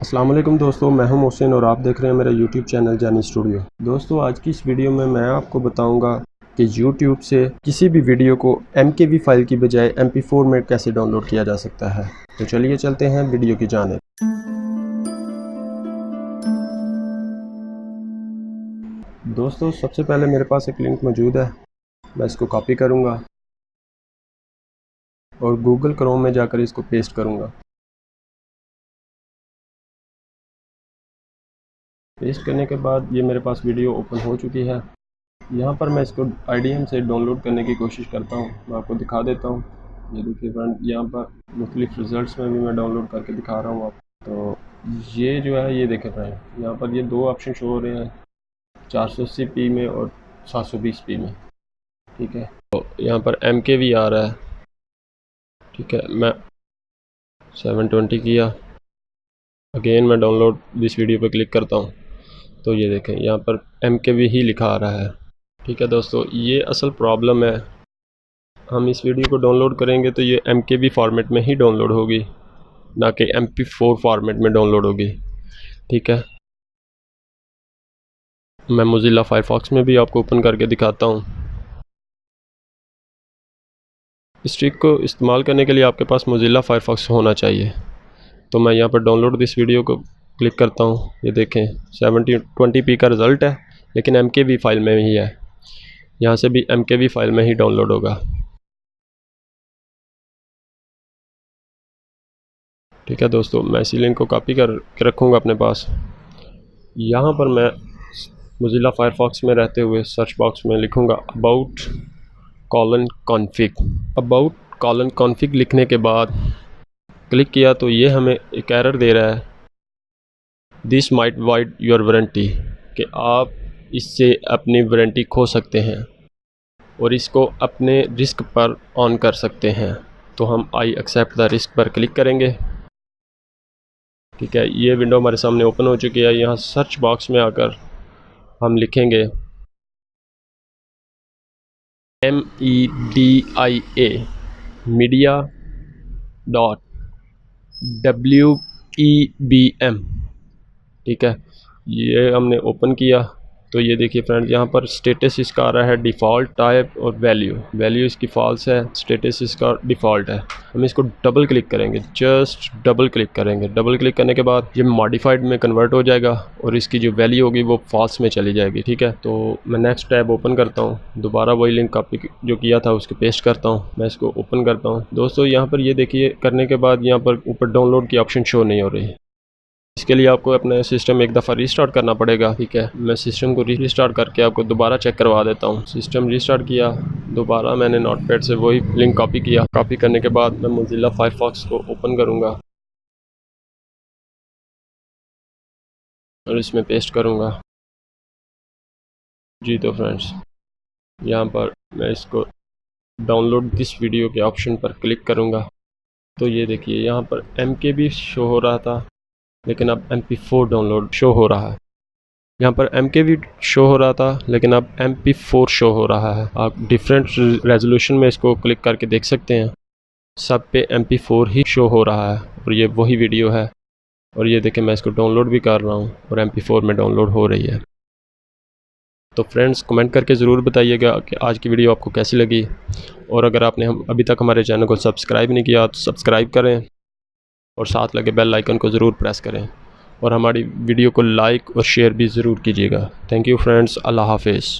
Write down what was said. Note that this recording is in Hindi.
अस्सलाम वालेकुम दोस्तों, मैं हूं मोहसिन और आप देख रहे हैं मेरा YouTube चैनल जानी स्टूडियो। दोस्तों, आज की इस वीडियो में मैं आपको बताऊंगा कि YouTube से किसी भी वीडियो को MKV फाइल की बजाय MP4 में कैसे डाउनलोड किया जा सकता है। तो चलिए चलते हैं वीडियो की जानिब। दोस्तों, सबसे पहले मेरे पास एक लिंक मौजूद है, मैं इसको कॉपी करूँगा और गूगल क्रोम में जाकर इसको पेस्ट करूँगा। पेस्ट करने के बाद ये मेरे पास वीडियो ओपन हो चुकी है। यहाँ पर मैं इसको IDM से डाउनलोड करने की कोशिश करता हूँ, मैं आपको दिखा देता हूँ। ये देखिए फ्रेंड, यहाँ पर मुख्तलिफ रिज़ल्ट्स में भी मैं डाउनलोड करके दिखा रहा हूँ आपको। तो ये जो है, ये देखें फ्रेंड, यहाँ पर ये दो ऑप्शन शो हो रहे हैं, 480p में और 720p में। ठीक है, तो यहाँ पर MKV आ रहा है। ठीक है, मैं 720 किया, अगेन मैं डाउनलोड दिस वीडियो पर क्लिक करता हूँ तो ये देखें यहाँ पर MKV ही लिखा आ रहा है। ठीक है दोस्तों, ये असल प्रॉब्लम है। हम इस वीडियो को डाउनलोड करेंगे तो ये MKV फॉर्मेट में ही डाउनलोड होगी, ना कि MP4 फॉर्मेट में डाउनलोड होगी। ठीक है, मैं मोज़िला फायरफॉक्स में भी आपको ओपन करके दिखाता हूँ। इस ट्रिक को इस्तेमाल करने के लिए आपके पास मोज़िला फायरफॉक्स होना चाहिए। तो मैं यहाँ पर डाउनलोड दिस वीडियो को क्लिक करता हूँ। ये देखें 720p का रिज़ल्ट है, लेकिन MKV फाइल में ही है। यहाँ से भी MKV फाइल में ही डाउनलोड होगा। ठीक है दोस्तों, मैं इसी लिंक को कॉपी करके रखूँगा अपने पास। यहाँ पर मैं मोज़िला फायरफॉक्स में रहते हुए सर्च बॉक्स में लिखूँगा अबाउट कॉलन कॉन्फ़िग लिखने के बाद क्लिक किया तो ये हमें एक एरर दे रहा है, this might wide your warranty, कि आप इससे अपनी वारंटी खो सकते हैं और इसको अपने रिस्क पर ऑन कर सकते हैं। तो हम आई एक्सेप्ट द रिस्क पर क्लिक करेंगे। ठीक है, ये विंडो हमारे सामने ओपन हो चुकी है। यहाँ सर्च बॉक्स में आकर हम लिखेंगे MEDIA media.webm। ठीक है, ये हमने ओपन किया तो ये देखिए फ्रेंड, यहाँ पर स्टेटस इसका आ रहा है डिफ़ॉल्ट टाइप और वैल्यू इसकी फॉल्स है, स्टेटस इसका डिफ़ॉल्ट है। हम इसको डबल क्लिक करेंगे, जस्ट डबल क्लिक करेंगे। डबल क्लिक करने के बाद ये मॉडिफाइड में कन्वर्ट हो जाएगा और इसकी जो वैल्यू होगी वो फॉल्स में चली जाएगी। ठीक है, तो मैं नेक्स्ट टैब ओपन करता हूँ, दोबारा वही लिंक कॉपी जो किया था उसको पेस्ट करता हूँ। मैं इसको ओपन करता हूँ। दोस्तों, यहाँ पर ये देखिए, करने के बाद यहाँ पर ऊपर डाउनलोड की ऑप्शन शो नहीं हो रही है। इसके लिए आपको अपना सिस्टम एक दफ़ा रीस्टार्ट करना पड़ेगा। ठीक है, मैं सिस्टम को रीस्टार्ट करके आपको दोबारा चेक करवा देता हूँ। सिस्टम रीस्टार्ट किया, दोबारा मैंने नोटपैड से वही लिंक कॉपी किया। कॉपी करने के बाद मैं मोज़िला फायरफॉक्स को ओपन करूँगा और इसमें पेस्ट करूँगा। जी तो फ्रेंड्स, यहाँ पर मैं इसको डाउनलोड दिस वीडियो के ऑप्शन पर क्लिक करूँगा तो ये देखिए, यहाँ पर MKV शो हो रहा था, लेकिन अब MP4 डाउनलोड शो हो रहा है। यहाँ पर MKV शो हो रहा था, लेकिन अब MP4 शो हो रहा है। आप डिफरेंट रेजोल्यूशन में इसको क्लिक करके देख सकते हैं, सब पे MP4 ही शो हो रहा है और ये वही वीडियो है। और ये देखें, मैं इसको डाउनलोड भी कर रहा हूँ और MP4 में डाउनलोड हो रही है। तो फ्रेंड्स, कमेंट करके ज़रूर बताइएगा कि आज की वीडियो आपको कैसी लगी, और अगर आपने अभी तक हमारे चैनल को सब्सक्राइब नहीं किया तो सब्सक्राइब करें और साथ लगे बेल आइकन को ज़रूर प्रेस करें, और हमारी वीडियो को लाइक और शेयर भी ज़रूर कीजिएगा। थैंक यू फ्रेंड्स, अल्लाह हाफिज़।